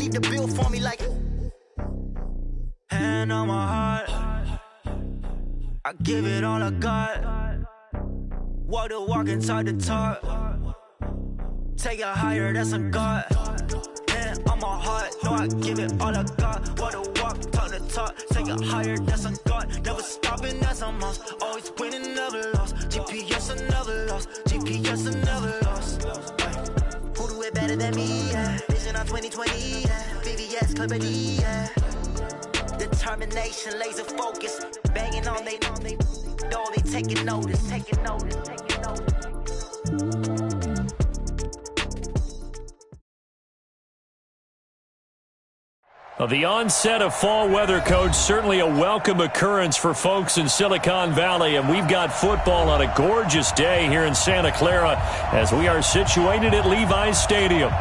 keep the bill for me like. Hand on my heart, I give it all I got. Walk the walk and talk the talk. Take it higher, that's a God. Hand on my heart, no, I give it all I got. Walk the walk, talk the talk. Take it higher, that's a God. Never stopping, that's a must. Always winning, never lost. GPS, I never lost. GPS, I never lost. Who do it better than me? Yeah. Vision on 2020. Yeah. VVS, Clarity. Yeah. Determination, laser focus. Banging on they door, they taking notice. The onset of fall weather, Coach, certainly a welcome occurrence for folks in Silicon Valley, and we've got football on a gorgeous day here in Santa Clara as we are situated at Levi's Stadium.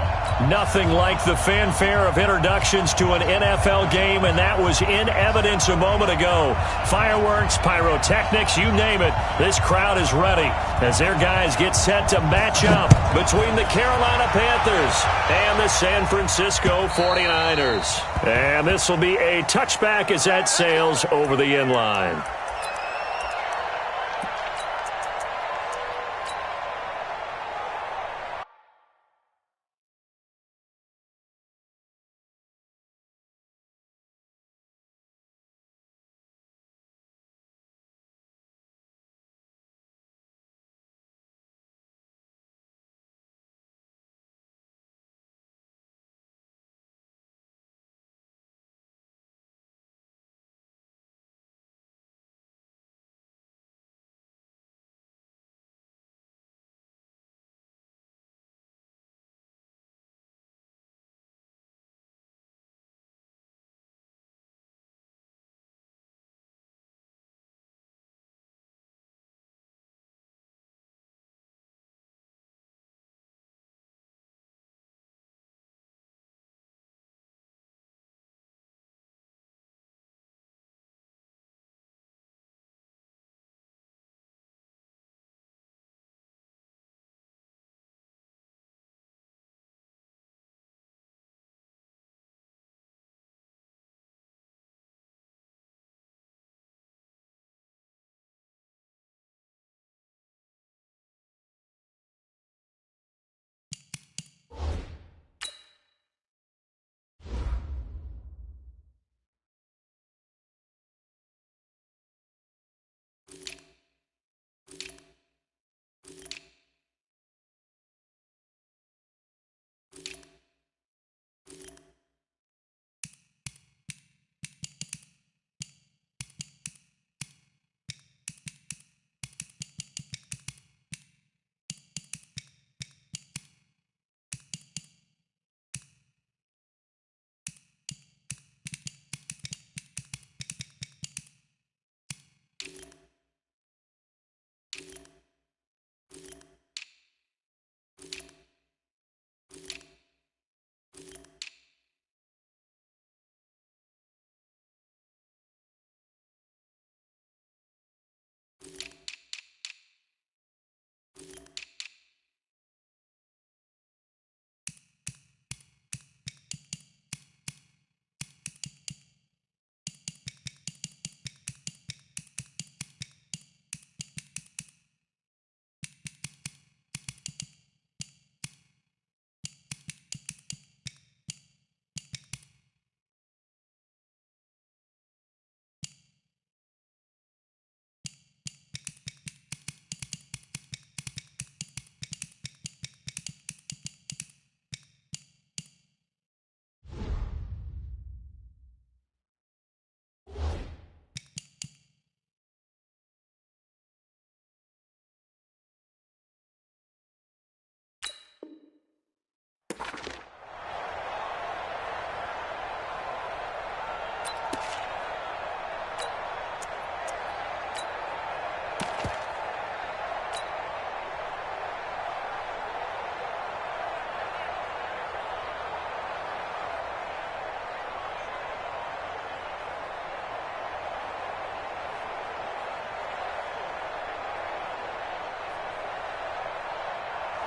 Nothing like the fanfare of introductions to an NFL game, and that was in evidence a moment ago. Fireworks, pyrotechnics, you name it. This crowd is ready as their guys get set to match up between the Carolina Panthers and the San Francisco 49ers. And this will be a touchback as that sails over the end line.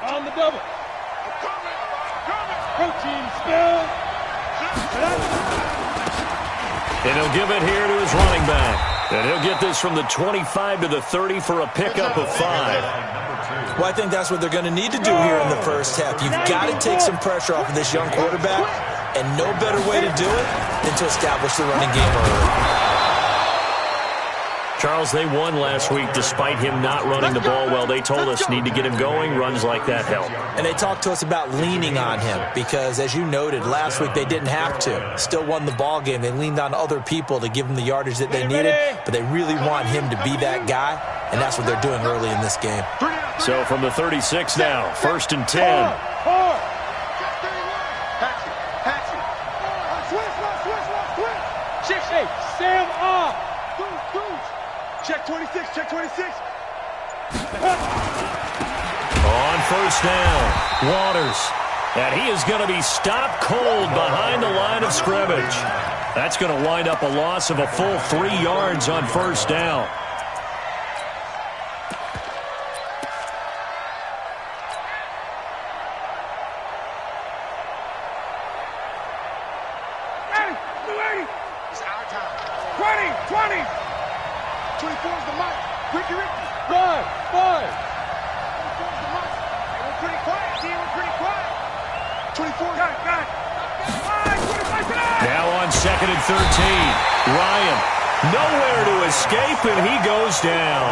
On the double. Coaching spell. And he'll give it here to his running back. And he'll get this from the 25 to the 30 for a pickup of 5. Well, I think that's what they're going to need to do here in the first half. You've got to take some pressure off of this young quarterback, and no better way to do it than to establish the running game early. Charles, they won last week despite him not running the ball well. They told us need to get him going. Runs like that help. And they talked to us about leaning on him because, as you noted, last week they didn't have to. Still won the ball game. They leaned on other people to give them the yardage that they needed, but they really want him to be that guy, and that's what they're doing early in this game. So from the 36 now, 1st and 10. Sam off. Check 26, check 26. On 1st down, Waters. And he is going to be stopped cold behind the line of scrimmage. That's going to wind up a loss of a full 3 yards on 1st down. It's our time. 20. 24 is the mic. Ricky. Run. 24 is the mic. Hey, we're pretty quiet, D. We're pretty quiet. 24. Got it. 25. Now on 2nd and 13. Ryan, nowhere to escape, and he goes down.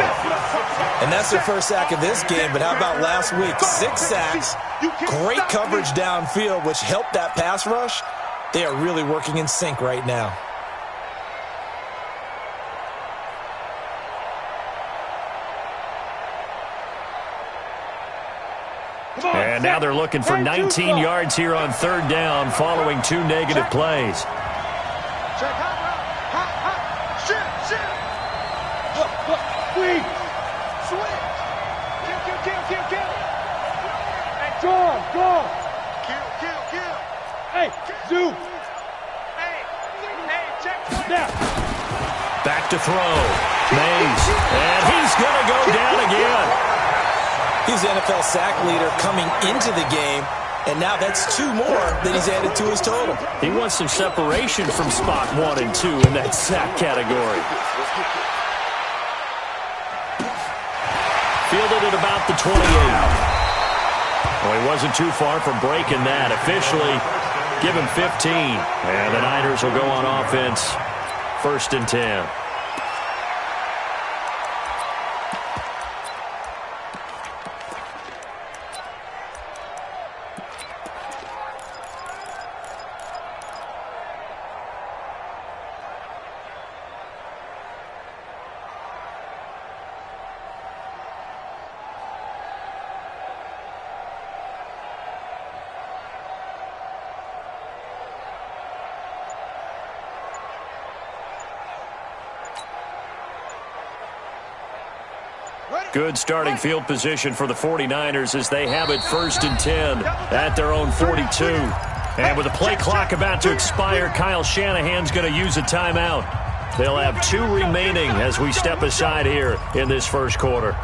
And that's their first sack of this game, but how about last week? 6 sacks, great coverage downfield, which helped that pass rush. They are really working in sync right now. And now they're looking for 19 yards here on 3rd down following 2 negative plays. Check hot. Shit. Look. Switch. Kill. Hey, John. Kill. Hey, Zoo. Hey, check. Now. Back to throw. Mays. And he's going to go down again. He's the NFL sack leader coming into the game, and now that's 2 more that he's added to his total. He wants some separation from spot 1 and 2 in that sack category. Fielded at about the 28. Well, he wasn't too far from breaking that. Officially, give him 15. And the Niners will go on offense, 1st and 10. Good starting field position for the 49ers as they have it 1st and 10 at their own 42. And with the play clock about to expire, Kyle Shanahan's going to use a timeout. They'll have 2 remaining as we step aside here in this 1st quarter.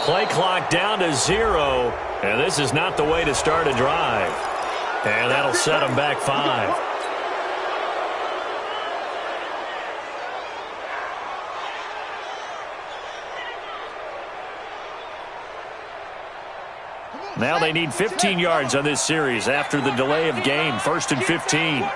Play clock down to 0, and this is not the way to start a drive. And that'll set them back 5. Now they need 15 yards on this series after the delay of game, 1st and 15.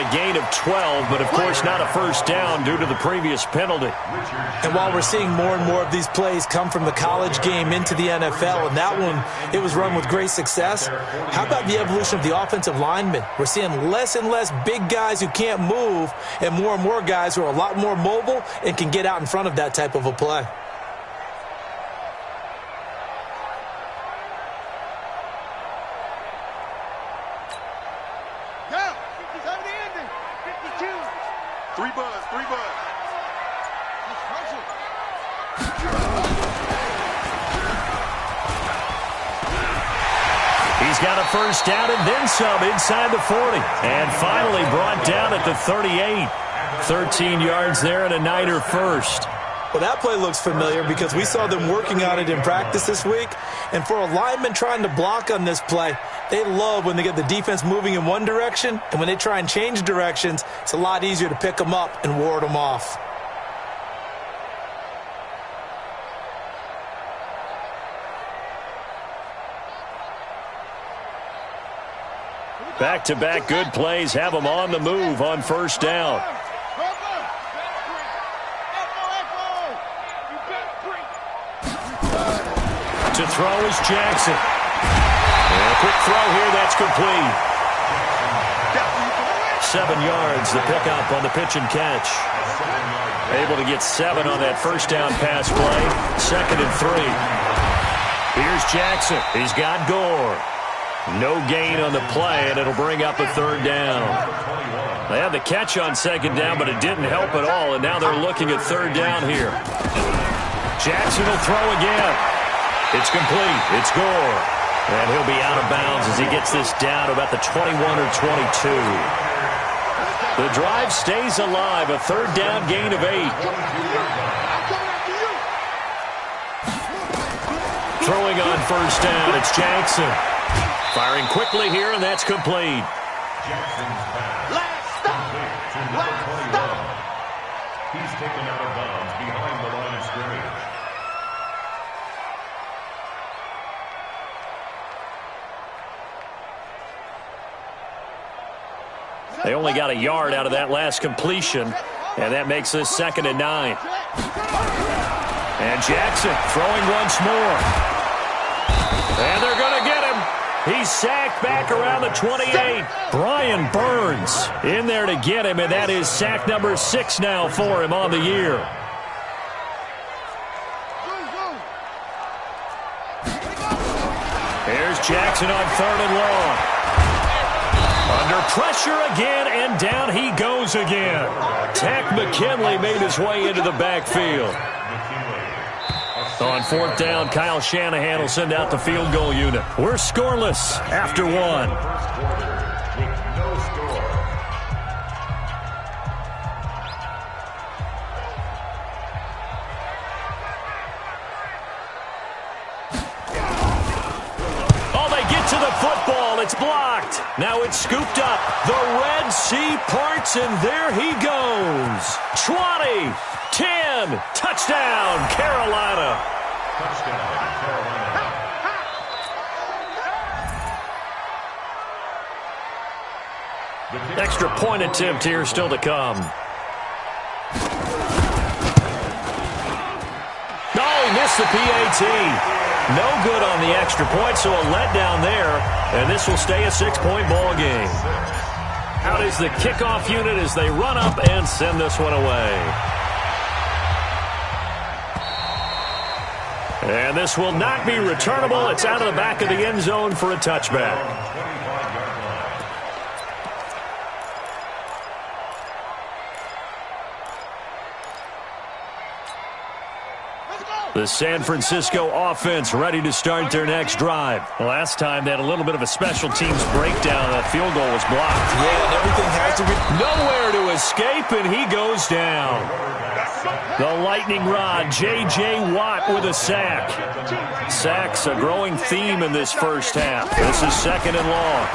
a gain of 12, but of course not a first down due to the previous penalty. And while we're seeing more and more of these plays come from the college game into the NFL, and that one, it was run with great success, how about the evolution of the offensive linemen? We're seeing less and less big guys who can't move and more guys who are a lot more mobile and can get out in front of that type of a play. He's got a first down and then some inside the 40. And finally brought down at the 38. 13 yards there and a Niner first. Well, that play looks familiar because we saw them working on it in practice this week. And for a lineman trying to block on this play, they love when they get the defense moving in one direction. And when they try and change directions, it's a lot easier to pick them up and ward them off. Back-to-back good plays have them on the move on first down. To throw is Jackson. And a quick throw here, that's complete. 7 yards, the pickup on the pitch and catch. Able to get 7 on that first down pass play. 2nd and 3. Here's Jackson. He's got Gore. No gain on the play, and it'll bring up a 3rd down. They had the catch on 2nd down, but it didn't help at all, and now they're looking at 3rd down here. Jackson will throw again. It's complete. It's Gore. And he'll be out of bounds as he gets this down about the 21 or 22. The drive stays alive. A 3rd down gain of 8. Throwing on first down, it's Jackson. Firing quickly here, and that's complete. Last stop. He's taken out of bounds behind the line of scrimmage. They only got a yard out of that last completion, and that makes this 2nd and 9. And Jackson throwing once more. And they're going to get him. He's sacked back around the 28. Brian Burns in there to get him, and that is sack number 6 now for him on the year. Here's Jackson on 3rd and long. Under pressure again, and down he goes again. Tack McKinley made his way into the backfield. On 4th down, Kyle Shanahan will send out the field goal unit. We're scoreless after 1. Oh, they get to the football. It's blocked. Now it's scooped up. The Red Sea parts, and there he goes. 20. 10, touchdown, Carolina. Touchdown, Carolina. Extra point attempt here still to come. Oh, he missed the PAT. No good on the extra point, so a letdown there, and this will stay a 6-point ball game. Out is the kickoff unit as they run up and send this one away. And this will not be returnable. It's out of the back of the end zone for a touchback. The San Francisco offense ready to start their next drive. Last time they had a little bit of a special teams breakdown. That field goal was blocked. Yeah, and everything has to be nowhere to escape, and he goes down. The lightning rod, J.J. Watt with a sack. Sacks a growing theme in this first half. This is 2nd and long.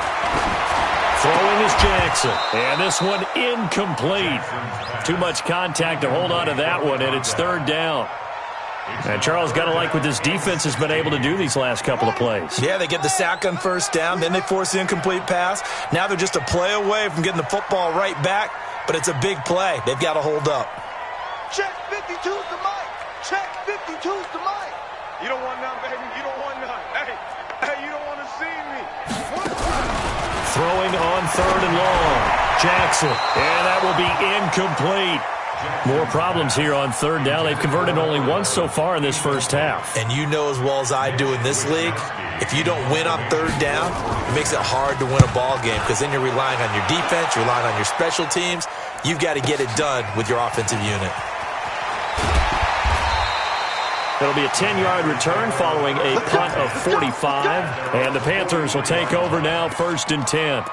Throwing is Jackson. And this one incomplete. Too much contact to hold on to that one, and it's 3rd down. And Charles, got to like what this defense has been able to do these last couple of plays. Yeah, they get the sack on first down, then they force the incomplete pass. Now they're just a play away from getting the football right back, but it's a big play. They've got to hold up. Check 52's the mic. Check 52's the mic. You don't want none, baby. You don't want none. Hey, you don't want to see me. Throwing on 3rd and long. Jackson. And that will be incomplete. More problems here on 3rd down. They've converted only once so far in this first half. And you know as well as I do in this league, if you don't win on 3rd down, it makes it hard to win a ball game because then you're relying on your defense, you're relying on your special teams. You've got to get it done with your offensive unit. It'll be a 10-yard return following a punt of 45. And the Panthers will take over now, 1st and 10.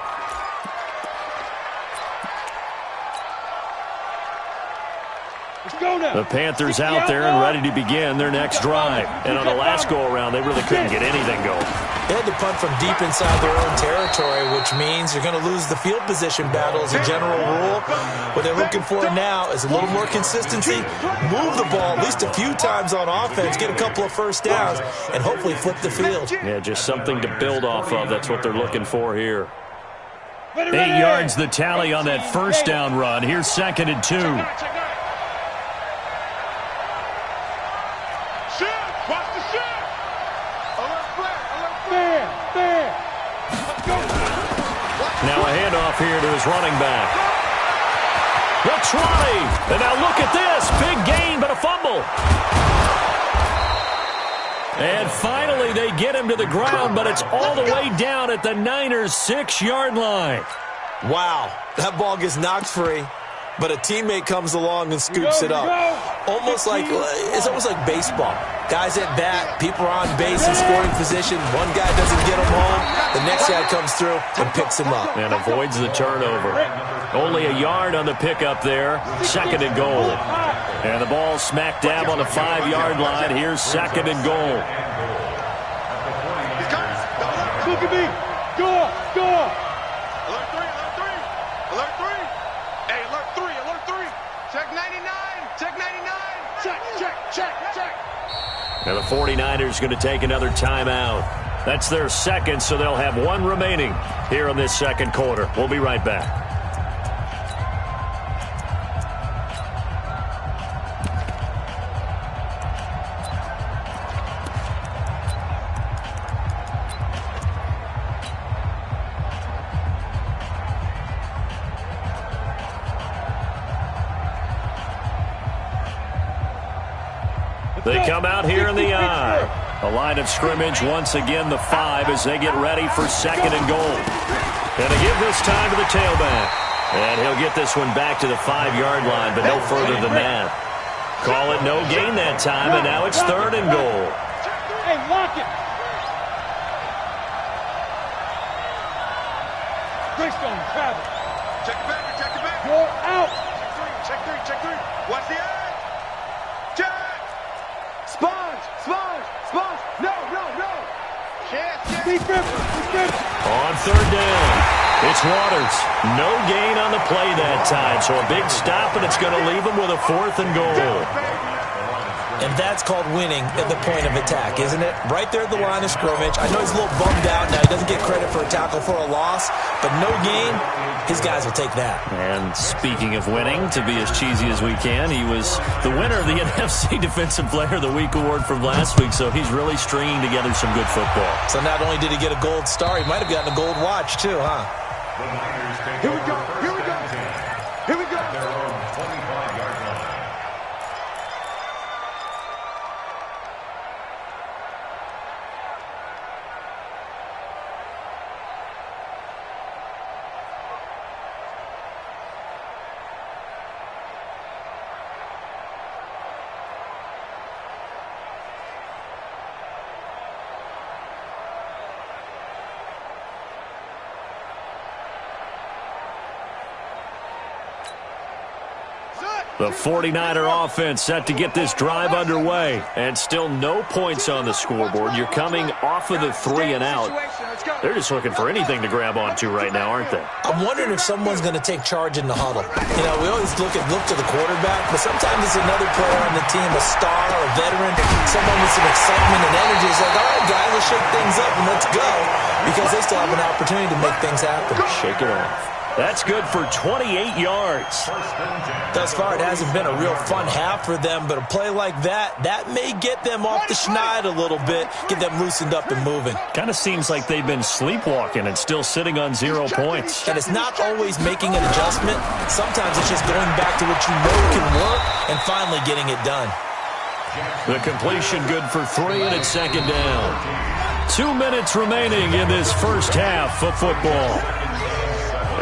The Panthers out there and ready to begin their next drive. And on the last go-around, they really couldn't get anything going. They had to punt from deep inside their own territory, which means you're going to lose the field position battle as a general rule. What they're looking for now is a little more consistency, move the ball at least a few times on offense, get a couple of first downs, and hopefully flip the field. Yeah, just something to build off of. That's what they're looking for here. 8 yards the tally on that first down run. Here's 2nd and 2. Now a handoff here to his running back. The try. And now look at this. Big gain, but a fumble. And finally they get him to the ground, but it's all the way down at the Niners' 6-yard line. Wow, that ball gets knocked free, but a teammate comes along and scoops it up. It's almost like baseball. Guys at bat, people are on base in scoring position. One guy doesn't get him home. The next guy comes through and picks him up. And avoids the turnover. Only a yard on the pickup there. 2nd and goal. And the ball smack dab on the 5-yard line. Here's 2nd and goal. Look at me. Go. Alert 3. Alert 3. Hey, alert 3. Check 99. Check 99. Check. And the 49ers going to take another timeout. That's their second, so they'll have 1 remaining here in this second quarter. We'll be right back. They come out here in the I. A line of scrimmage, once again the 5 as they get ready for 2nd and goal. And to give this time to the tailback. And he'll get this one back to the 5-yard line, but no further than that. Call it no gain that time, and now it's 3rd and goal. Hey, lock it. Greystone, travel. Check it back. You're out. Check 3. Watch the edge. Check. Sponge. No. On 3rd down, it's Waters. No gain on the play that time, so a big stop, and it's going to leave him with a 4th and goal. And that's called winning at the point of attack, isn't it? Right there at the line of scrimmage. I know he's a little bummed out now. He doesn't get credit for a tackle for a loss, but no gain, his guys will take that. And speaking of winning, to be as cheesy as we can, he was the winner of the NFC Defensive Player of the Week award from last week, so he's really stringing together some good football. So not only did he get a gold star, he might have gotten a gold watch too, huh? Here we go. Their own 25-yard line. The 49er offense set to get this drive underway. And still no points on the scoreboard. You're coming off of the 3 and out. They're just looking for anything to grab onto right now, aren't they? I'm wondering if someone's going to take charge in the huddle. You know, we always look to the quarterback, but sometimes it's another player on the team, a star, a veteran, someone with some excitement and energy. It's like, all right, guys, let's shake things up and let's go, because they still have an opportunity to make things happen. Shake it off. That's good for 28 yards. Thus far, it hasn't been a real fun half for them, but a play like that may get them off the schneid a little bit, get them loosened up and moving. Kind of seems like they've been sleepwalking and still sitting on 0 points. And it's not always making an adjustment. Sometimes it's just going back to what you know can work and finally getting it done. The completion good for 3, and it's second down. 2 minutes remaining in this first half of football.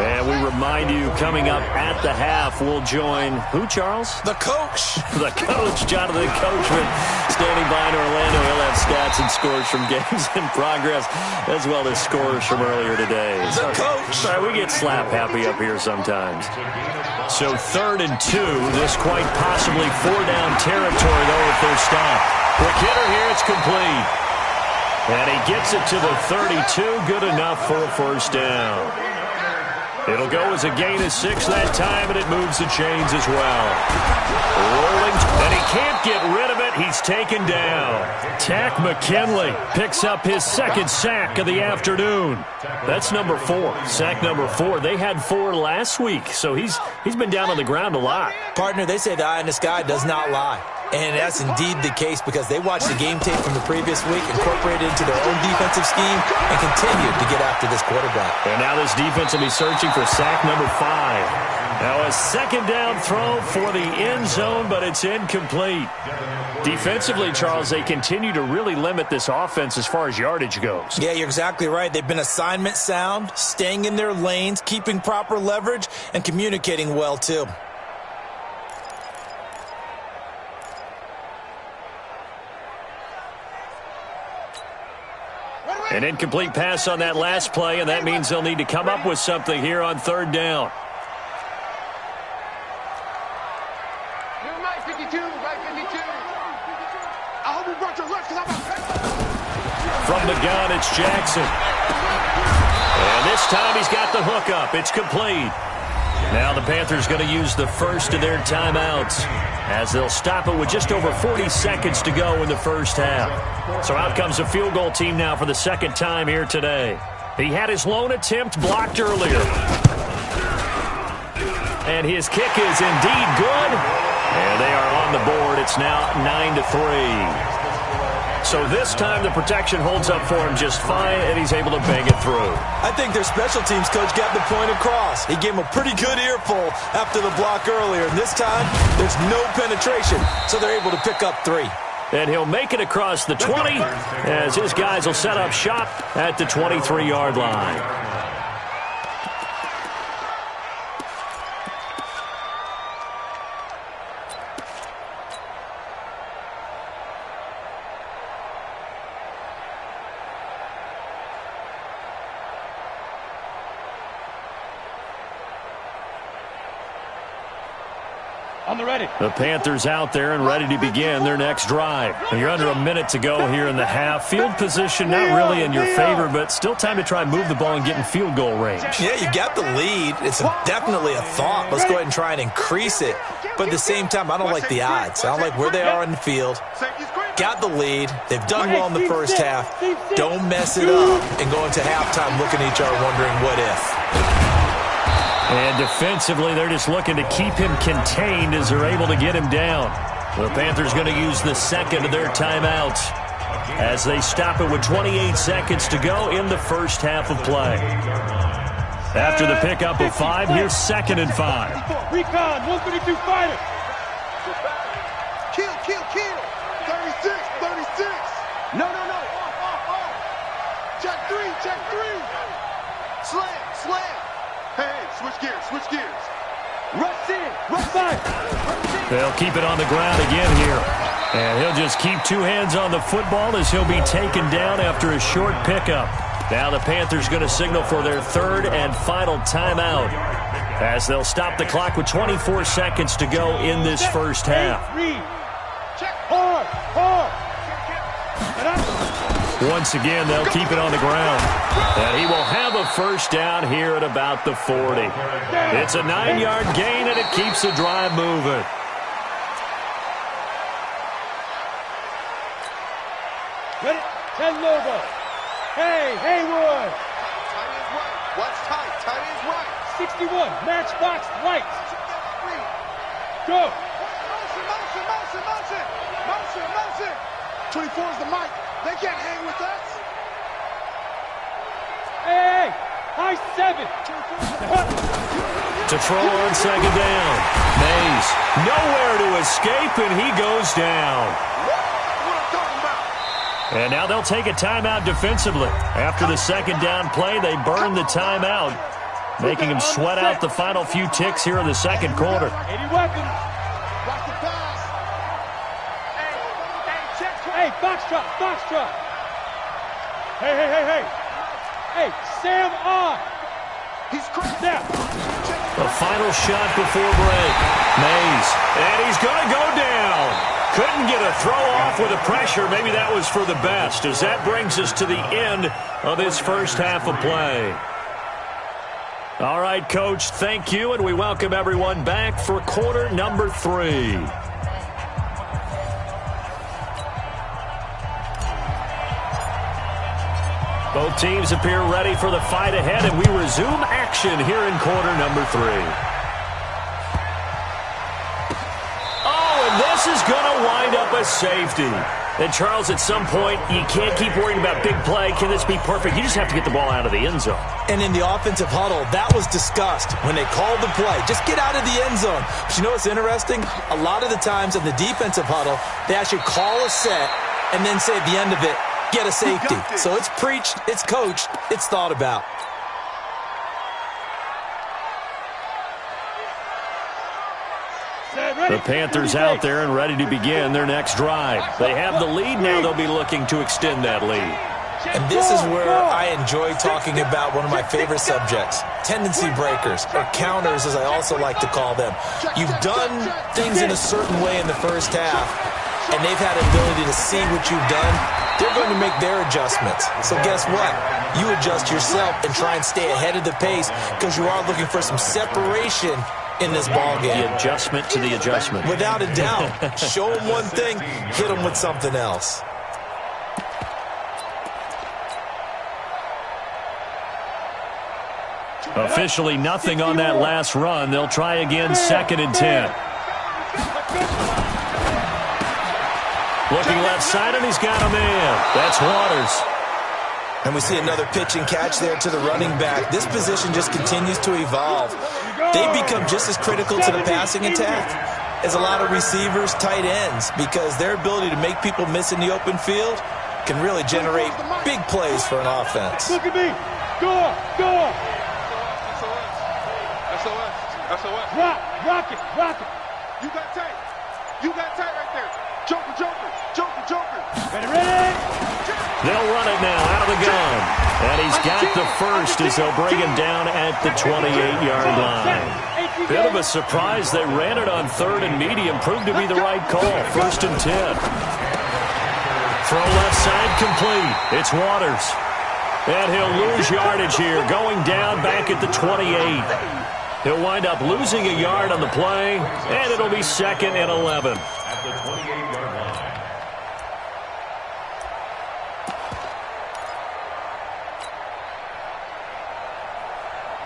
And we remind you, coming up at the half, we'll join who, Charles? The coach. The coach, Jonathan Coachman, standing by in Orlando. He'll have stats and scores from games in progress, as well as scores from earlier today. The coach. Sorry, we get slap happy up here sometimes. So 3rd and 2. This quite possibly 4-down territory, though, if they're stopped. Quick hitter here, it's complete. And he gets it to the 32. Good enough for a first down. It'll go as a gain of 6 that time, and it moves the chains as well. Rolling, and he can't get rid of it. He's taken down. Tack McKinley picks up his 2nd sack of the afternoon. That's number 4. Sack number 4. They had 4 last week, so he's been down on the ground a lot. Partner, they say the eye in the sky does not lie. And that's indeed the case, because they watched the game tape from the previous week, incorporated it into their own defensive scheme, and continued to get after this quarterback. And now this defense will be searching for sack number 5. Now a 2nd down throw for the end zone, but it's incomplete. Defensively, Charles, they continue to really limit this offense as far as yardage goes. Yeah, you're exactly right. They've been assignment sound, staying in their lanes, keeping proper leverage, and communicating well, too. An incomplete pass on that last play, and that means they'll need to come up with something here on 3rd down. Right 52, right 52. I hope you brought your lunch, because I'm about From the gun, it's Jackson. And this time he's got the hook up. It's complete. Now the Panthers going to use the first of their timeouts, as they'll stop it with just over 40 seconds to go in the first half. So out comes a field goal team now for the 2nd time here today. He had his lone attempt blocked earlier. And his kick is indeed good. And they are on the board. It's now 9-3. So this time the protection holds up for him just fine, and he's able to bang it through. I think their special teams coach got the point across. He gave him a pretty good earful after the block earlier. And this time, there's no penetration, so they're able to pick up 3. And he'll make it across the 20, as his guys will set up shop at the 23-yard line. The Panthers out there and ready to begin their next drive. You're under a minute to go here in the half. Field position not really in your favor, but still time to try and move the ball and get in field goal range. Yeah, you got the lead. It's definitely a thought. Let's go ahead and try and increase it. But at the same time, I don't like the odds. I don't like where they are in the field. Got the lead. They've done well in the first half. Don't mess it up and go into halftime looking at each other wondering what if. And defensively, they're just looking to keep him contained as they're able to get him down. The Panthers going to use the 2nd of their timeouts as they stop it with 28 seconds to go in the first half of play. After the pickup of 5, here's 2nd and 5. Recon, 132 fighter. Kill, kill, kill. 36, 36. No. Check 3. Slam. Hey, switch gears. Rush in, rush back. They'll keep it on the ground again here. And he'll just keep 2 hands on the football as he'll be taken down after a short pickup. Now the Panthers going to signal for their 3rd and final timeout, as they'll stop the clock with 24 seconds to go in this first half. Check hard. Once again, they'll keep it on the ground. And he will have a first down here at about the 40. It's a 9-yard gain, and it keeps the drive moving. Ready? 10 logo. Hey, Haywood. Tight is right. What's tight? Tight is right. 61, matchbox right. Go. Motion, motion, motion, motion. Motion, motion. 24 is the mic. They can't hang with us. Hey, high 7. To throw on second down. Mays, nowhere to escape, and he goes down. What I'm talking about. And now they'll take a timeout defensively. After the second down play, they burn the timeout, making him sweat out the final few ticks here in the second quarter. 80 weapons. Watch the pass. Hey, box drop. Hey. Hey, Sam on. He's crazy. Now. The final shot before break. Mays, and he's going to go down. Couldn't get a throw off with the pressure. Maybe that was for the best, as that brings us to the end of this first half of play. All right, Coach, thank you, and we welcome everyone back for quarter number 3. Both teams appear ready for the fight ahead, and we resume action here in quarter number 3. Oh, and this is going to wind up a safety. And, Charles, at some point, you can't keep worrying about big play. Can this be perfect? You just have to get the ball out of the end zone. And in the offensive huddle, that was discussed when they called the play. Just get out of the end zone. But you know what's interesting? A lot of the times in the defensive huddle, they actually call a set and then say at the end of it, get a safety. So it's preached, it's coached, it's thought about. The Panthers out there and ready to begin their next drive. They have the lead now. They'll be looking to extend that lead. And this is where I enjoy talking about one of my favorite subjects, tendency breakers, or counters as I also like to call them. You've done things in a certain way in the first half, and they've had ability to see what you've done. They're going to make their adjustments. So guess what? You adjust yourself and try and stay ahead of the pace because you are looking for some separation in this ball game. The adjustment to the adjustment. Without a doubt. Show them one thing, hit them with something else. Officially nothing on that last run. They'll try again, 2nd and 10. Looking left side, and he's got a man. That's Waters. And we see another pitch and catch there to the running back. This position just continues to evolve. They become just as critical to the passing attack as a lot of receivers, tight ends, because their ability to make people miss in the open field can really generate big plays for an offense. Look at me. Go. SOS. Rock it. You got tight right there. Joker. Ready. They'll run it now out of the gun. And he's got the first as they'll bring him down at the 28-yard line. Bit of a surprise. They ran it on 3rd and medium. Proved to be the right call. 1st and 10. Throw left side complete. It's Waters. And he'll lose yardage here. Going down back at the 28. He'll wind up losing a yard on the play. And it'll be 2nd and 11. At the 28-yard line.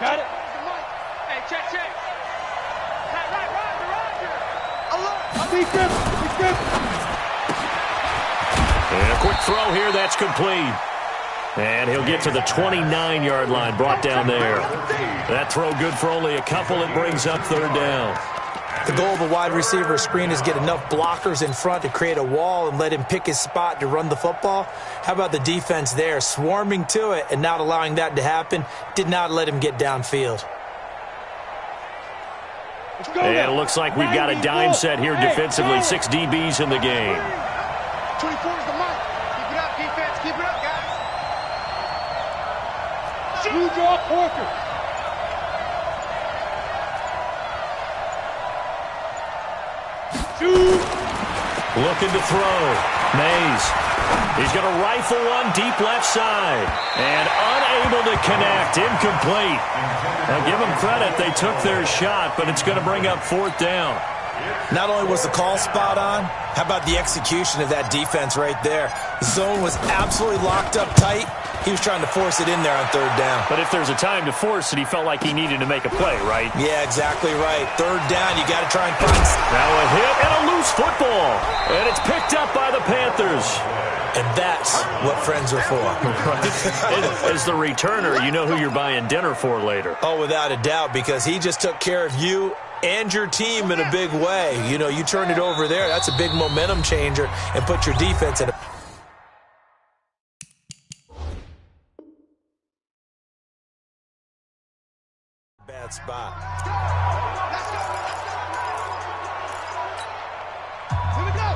Got it. Hey, check. Roger. Be good. And a quick throw here. That's complete. And he'll get to the 29-yard line, brought down there. That throw good for only a couple. It brings up 3rd down. The goal of a wide receiver screen is get enough blockers in front to create a wall and let him pick his spot to run the football. How about the defense there, swarming to it and not allowing that to happen? Did not let him get downfield. And it looks like we've got a dime set here defensively. 6 DBs in the game. 24 is the mic. Keep it up, defense. Keep it up, guys. Blue draw Porker. Looking to throw. Mays. He's going to rifle one deep left side. And unable to connect. Incomplete. Now give them credit. They took their shot, but it's going to bring up 4th down. Not only was the call spot on, how about the execution of that defense right there? The zone was absolutely locked up tight. He was trying to force it in there on 3rd down. But if there's a time to force it, he felt like he needed to make a play, right? Yeah, exactly right. 3rd down, you got to try and find... Now a hit and a loose football. And it's picked up by the Panthers. And that's what friends are for. As the returner, you know who you're buying dinner for later. Oh, without a doubt, because he just took care of you and your team in a big way. You know, you turned it over there. That's a big momentum changer and put your defense in a bad spot.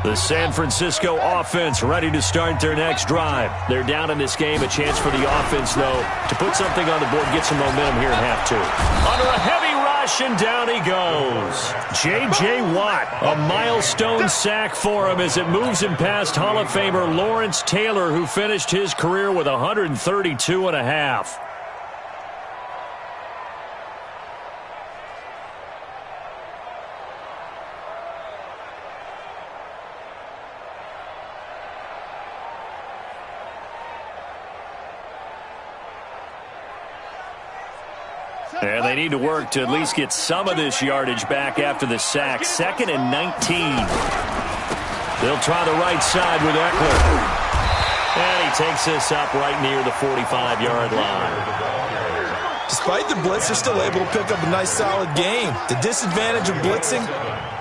The San Francisco offense ready to start their next drive. They're down in this game. A chance for the offense, though, to put something on the board, get some momentum here in half 2. Under a heavy rush, and down he goes. J.J. Watt, a milestone sack for him as it moves him past Hall of Famer Lawrence Taylor, who finished his career with 132.5. And they need to work to at least get some of this yardage back after the sack. 2nd and 19. They'll try the right side with Eckler. And he takes this up right near the 45-yard line. Despite the blitz, they're still able to pick up a nice, solid game. The disadvantage of blitzing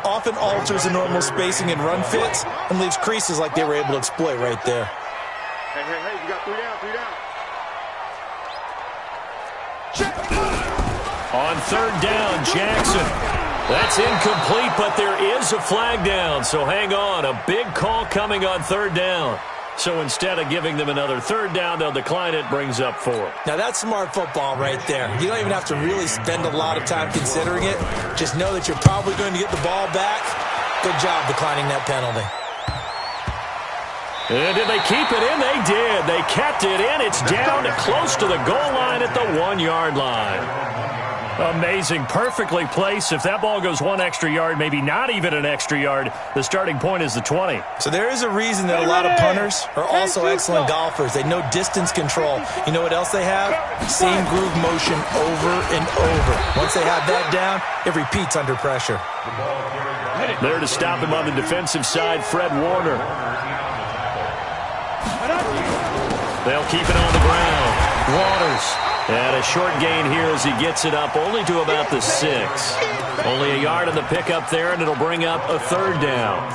often alters the normal spacing and run fits and leaves creases like they were able to exploit right there. Hey, you got 3 down, 3 down. On 3rd down, Jackson. That's incomplete, but there is a flag down. So hang on. A big call coming on 3rd down. So instead of giving them another 3rd down, they'll decline it. Brings up 4. Now, that's smart football right there. You don't even have to really spend a lot of time considering it. Just know that you're probably going to get the ball back. Good job declining that penalty. And did they keep it in? They did. They kept it in. It's down close to the goal line at the 1-yard line. Amazing. Perfectly placed. If that ball goes 1 extra yard, maybe not even an extra yard, the starting point is the 20. So there is a reason that a lot of punters are also excellent golfers. They know distance control. You know what else they have? Same groove motion over and over. Once they have that down, it repeats under pressure. There to stop him on the defensive side, Fred Warner. They'll keep it on the ground. Waters. And a short gain here as he gets it up only to about the 6. Only a yard on the pickup there, and it'll bring up a 3rd down.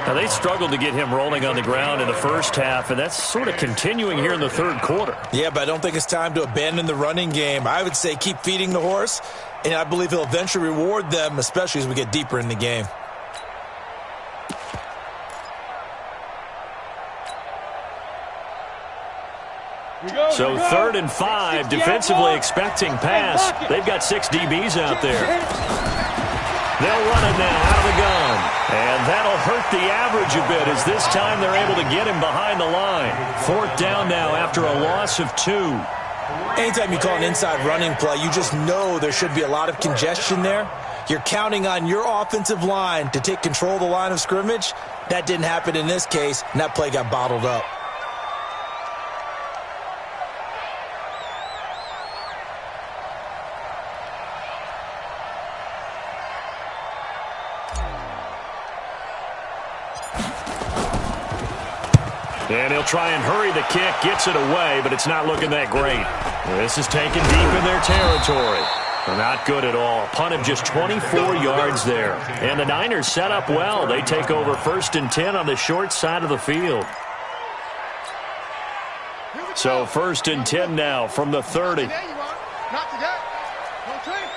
Now, they struggled to get him rolling on the ground in the first half, and that's sort of continuing here in the 3rd quarter. Yeah, but I don't think it's time to abandon the running game. I would say keep feeding the horse, and I believe he'll eventually reward them, especially as we get deeper in the game. So 3rd and 5, defensively expecting pass. They've got 6 DBs out there. They'll run it now out of the gun. And that'll hurt the average a bit as this time they're able to get him behind the line. 4th down now after a loss of 2. Anytime you call an inside running play, you just know there should be a lot of congestion there. You're counting on your offensive line to take control of the line of scrimmage. That didn't happen in this case, and that play got bottled up. And he'll try and hurry the kick, gets it away, but it's not looking that great. This is taken deep in their territory. Not good at all. Punt of just 24 yards there. And the Niners set up well. They take over 1st and 10 on the short side of the field. So 1st and 10 now from the 30. Not today. No trade.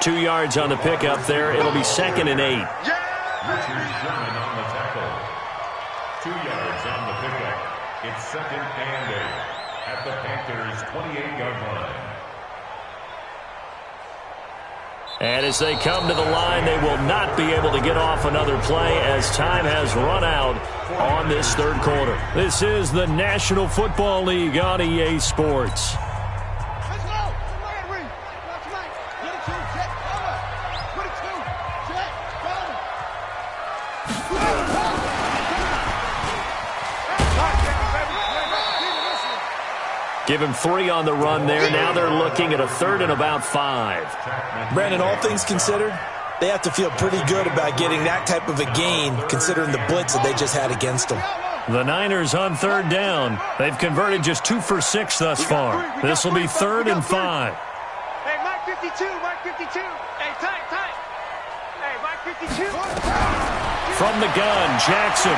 2 yards on the pickup there. It'll be 2nd and 8. Richard Sherman on the tackle. 2 yards on the pickup. It's 2nd and 8 at the Panthers' 28-yard line. And as they come to the line, they will not be able to get off another play as time has run out on this third quarter. This is the National Football League on EA Sports. Let's go. Get it to check cover. Put it to check cover. Give him 3 on the run there. Now they're looking at a 3rd and about 5. Brandon, all things considered, they have to feel pretty good about getting that type of a gain considering the blitz that they just had against them. The Niners on 3rd down. They've converted just 2 for 6 thus far. This will be 3rd and 5. Hey, Mike 52, Mike 52. Hey, tight. Hey, Mike 52. From the gun, Jackson.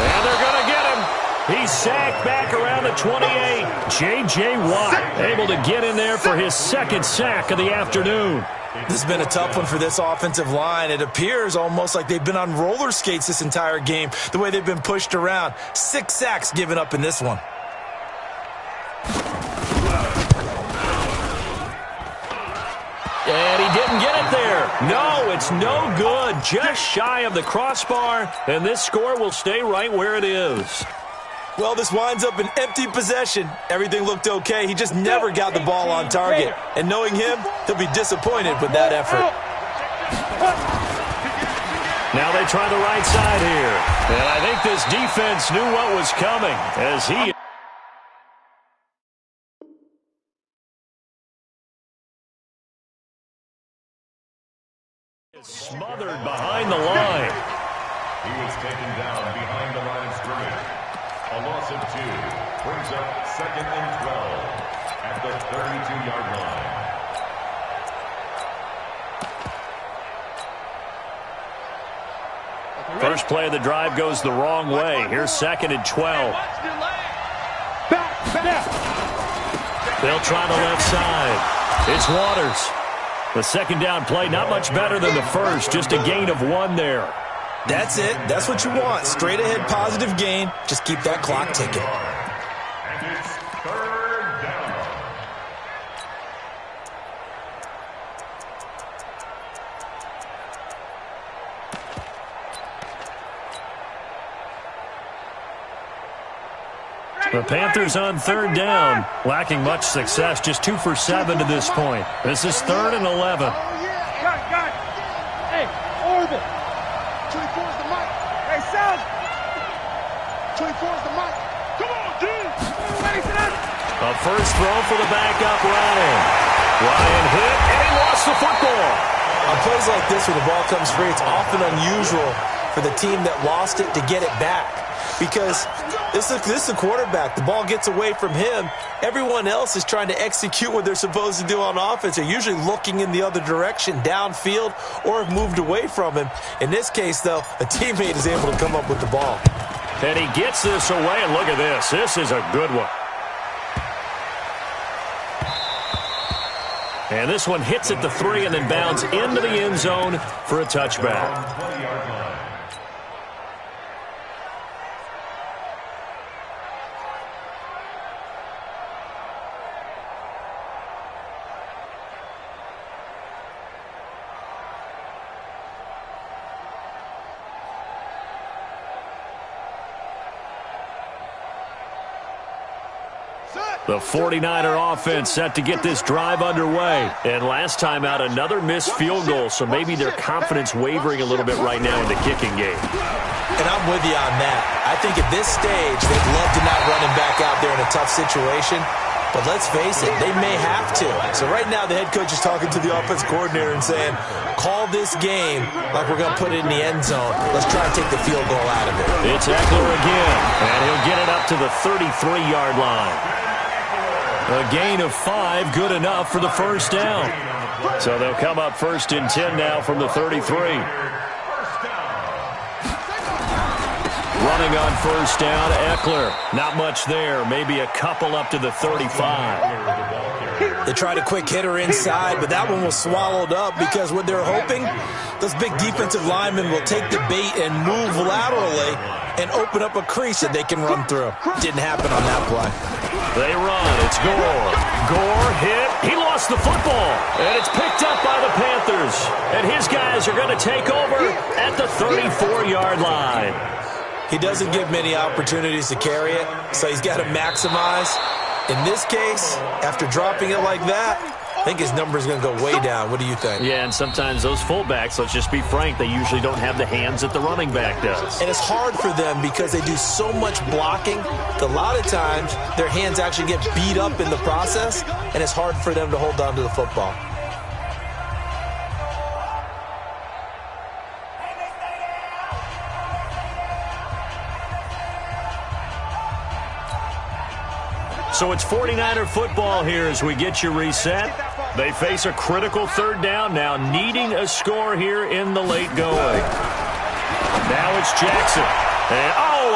And they're going to get him. He's sacked back around the 28. J.J. Watt able to get in there for his 2nd sack of the afternoon. This has been a tough one for this offensive line. It appears almost like they've been on roller skates this entire game, the way they've been pushed around. 6 sacks given up in this one. And he didn't get it there. No, it's no good. Just shy of the crossbar, and this score will stay right where it is. Well, this winds up an empty possession. Everything looked okay. He just never got the ball on target. And knowing him, he'll be disappointed with that effort. Now they try the right side here. And I think this defense knew what was coming as he... is smothered behind the line. He was taken down behind the line of scrimmage. A loss of 2 brings up 2nd and 12 at the 32-yard line. First play of the drive goes the wrong way. Here's 2nd and 12. They'll try the left side. It's Waters. The 2nd down play, not much better than the first, just a gain of 1 there. That's it. That's what you want. Straight ahead positive gain. Just keep that clock ticking. And it's 3rd down. The Panthers on 3rd down, lacking much success, just 2 for 7 to this point. This is 3rd and 11. Got it. Hey, orbit. 24 is the mic. Hey, son. 24 is the mic. Come on, dude. Ready for that? A first throw for the backup Ryan. Ryan hit, and he lost the football. On plays like this where the ball comes free, it's often unusual for the team that lost it to get it back. Because this is a quarterback. The ball gets away from him. Everyone else is trying to execute what they're supposed to do on offense. They're usually looking in the other direction, downfield, or have moved away from him. In this case, though, a teammate is able to come up with the ball. And he gets this away, and look at this. This is a good one. And this one hits at the 3 and then bounds into the end zone for a touchback. The 49er offense set to get this drive underway. And last time out, another missed field goal, so maybe their confidence wavering a little bit right now in the kicking game. And I'm with you on that. I think at this stage, they'd love to not run him back out there in a tough situation. But let's face it, they may have to. So right now, the head coach is talking to the offense coordinator and saying, call this game like we're going to put it in the end zone. Let's try and take the field goal out of it. It's Eckler again, and he'll get it up to the 33-yard line. A gain of 5, good enough for the first down. So they'll come up 1st and 10 now from the 33. Running on 1st down, Eckler. Not much there, maybe a couple up to the 35. They tried a quick hitter inside, but that one was swallowed up because what they're hoping, those big defensive linemen will take the bait and move laterally and open up a crease that they can run through. Didn't happen on that play. They run. It's Gore. Gore hit. He lost lost the football, and it's picked up by the Panthers. And his guys are going to take over at the 34-yard line. He doesn't give many opportunities to carry it, so he's got to maximize. In this case, after dropping it like that, I think his number is going to go way down. What do you think? Yeah, and sometimes those fullbacks, let's just be frank, they usually don't have the hands that the running back does. And it's hard for them because they do so much blocking that a lot of times their hands actually get beat up in the process, and it's hard for them to hold on to the football. So it's 49er football here as we get you reset. They face a critical third down now, needing a score here in the late going. Now it's Jackson. And,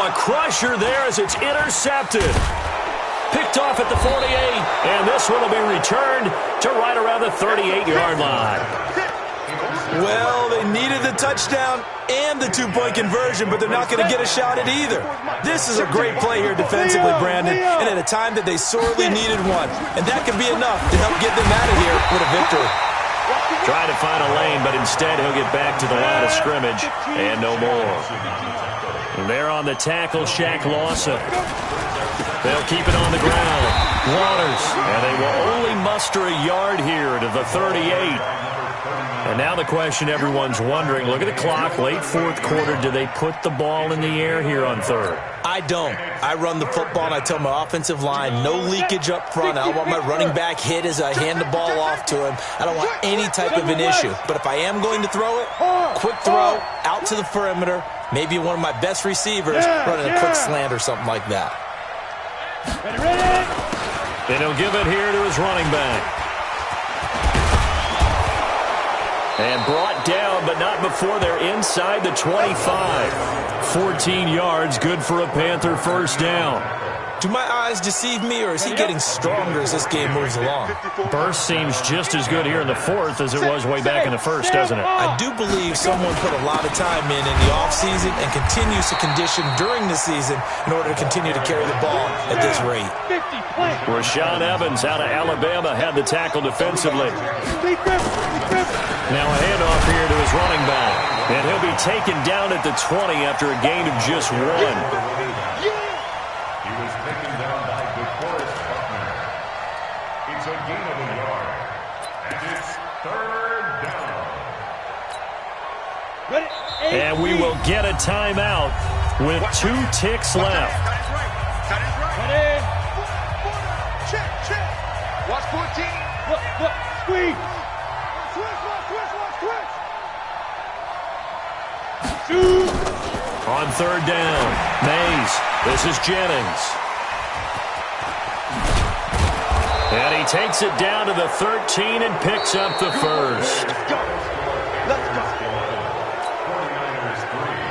a crusher there as it's intercepted. Picked off at the 48, and this one will be returned to right around the 38-yard line. Well, they needed the touchdown and the two-point conversion, but they're not going to get a shot at either. This is a great play here defensively, Brandon, and at a time that they sorely needed one. And that could be enough to help get them out of here with a victory. Trying to find a lane, but instead he'll get back to the line of scrimmage and no more. And there on the tackle, Shaq Lawson. They'll keep it on the ground. Waters, and they will only muster a yard here to the 38. And now the question everyone's wondering, look at the clock, late fourth quarter, do they put the ball in the air here on third? I don't. I run the football, and I tell my offensive line, no leakage up front. I don't want my running back hit as I hand the ball off to him. I don't want any type of an issue. But if I am going to throw it, quick throw, out to the perimeter, maybe one of my best receivers running a quick slant or something like that. And he'll give it here to his running back. And brought down, but not before they're inside the 25. 14 yards, good for a Panther first down. Do my eyes deceive me, or is he getting stronger as this game moves along? Burst seems just as good here in the fourth as it was way back in the first, doesn't it? I do believe someone put a lot of time in the offseason and continues to condition during the season in order to continue to carry the ball at this rate. Rashaan Evans out of Alabama had the tackle defensively. Now a handoff here to his running back. And he'll be taken down at the 20 after a gain of just one. He was taken down by DeForest Buckner. It's a gain of a yard. And it's third down. And we will get a timeout with 2 ticks left. Check. Watch 14. Look. Squeeze. Switch. On third down, Mays. This is Jennings. And he takes it down to the 13 and picks up the first. Let's go. 49ers 3.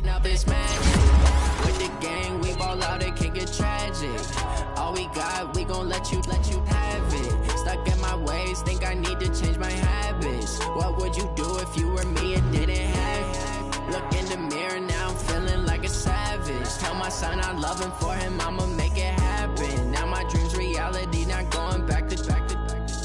Up this magic. With the gang, we ball out, it can get tragic. All we got, we gon' let you have it. Stuck in my ways, think I need to change my habits. What would you do if you were me and didn't have it? Look in the mirror, now I'm feeling like a savage. Tell my son I love him, for him I'ma make it happen. Now my dream's reality, not going back to back.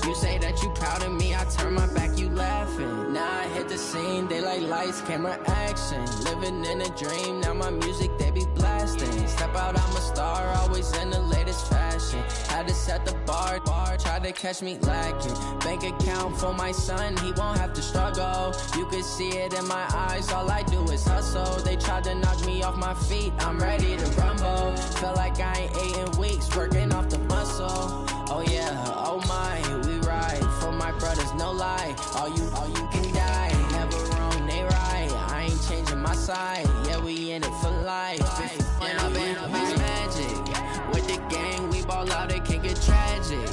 You say that you proud of me, I turn my back, you laughing. Now I hit the scene, they like lights, camera, action. Living in a dream, now my music, they be blasting. Step out, I'm a star, always in the latest fashion. Had to set the bar, try to catch me lacking. Bank account for my son, he won't have to struggle. You could see it in my eyes, all I do is hustle. They tried to knock me off my feet, I'm ready to rumble. Feel like I ain't ate in weeks, working off the muscle. Oh yeah, oh my, we ride for my brothers, no lie. All you can die, never wrong, they right. I ain't changing my side, yeah, we in it for life. And I've been magic. With the gang, we ball out, it can get tragic.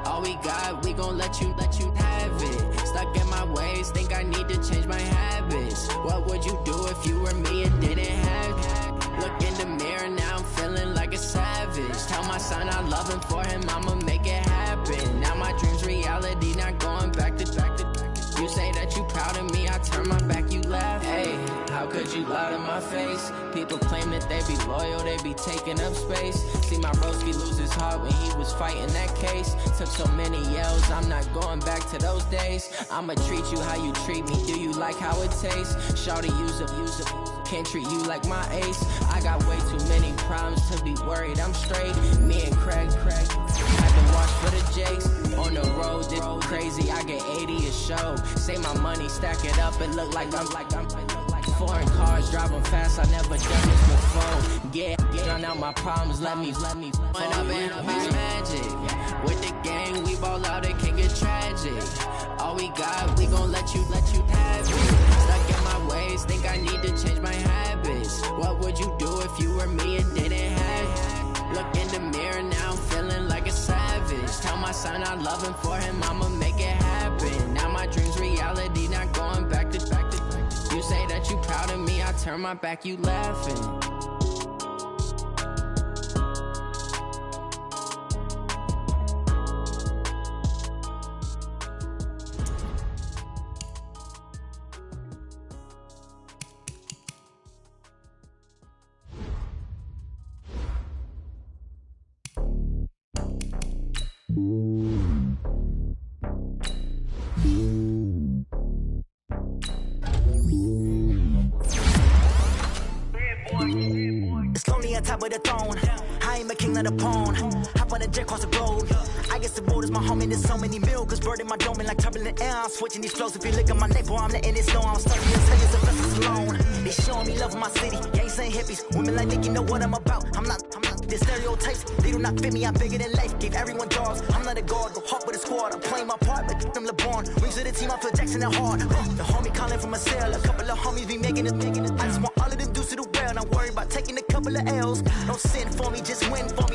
All we got, we gon' let you have it. Stuck in my ways, think I need to change my habits. What would you do if you were me and didn't have it? Look in the mirror, now I'm feeling like a savage. Tell my son I love him, for him I'ma make it happen. Now my dream's reality, not going back to. You say that you proud of me, I turn my back, you laugh. Hey, how could you lie to my face? People claim that they be loyal, they be taking up space. See my broski lose his heart when he was fighting that case. Took so many yells, I'm not going back to those days. I'ma treat you how you treat me, do you like how it tastes? Shawty, use up, can't treat you like my ace. I got way too many problems to be worried, I'm straight. Me and Craig, had to watch for the Jakes. On the road, this crazy, I get 80 a show. Say my money, stack it up, it look like I'm foreign cars, driving fast, I never done this before. Yeah, drown out my problems, let me When I've been up is magic. With the gang, we ball out, it can get tragic. All we got, we gon' let you have it. Stuck in my ways, think I need to change my habits. What would you do if you were me and didn't have it? Look in the mirror, now I'm feeling like a savage. Tell my son I love him, for him I'ma make it happen. Now my dream's reality, not going back to. You say that you proud of me, I turn my back, you laughing. It's lonely on top of the throne. I am a king of the pawn. Hop on a jet across the globe. I guess the road is my home and there's so many milkers birding my dome and like turbulent air. I'm switching these flows. If you look at my neck, boy, I'm letting it slow. I'm stuck here, saying some blessings alone. They showing me love in my city. Gangsta hippies, women like Nick, you know what I'm about. I'm not. The stereotypes, they do not fit me. I'm bigger than life. Gave everyone dogs. I'm not a guard, go hard with a squad. I'm playing my part, but I'm LeBron. Wings of the team, I feel Jackson and hard. The homie calling from a cell. A couple of homies be making it. I just want all of them dudes to do well. Not worry about taking a couple of L's. Don't sin for me, just win for me.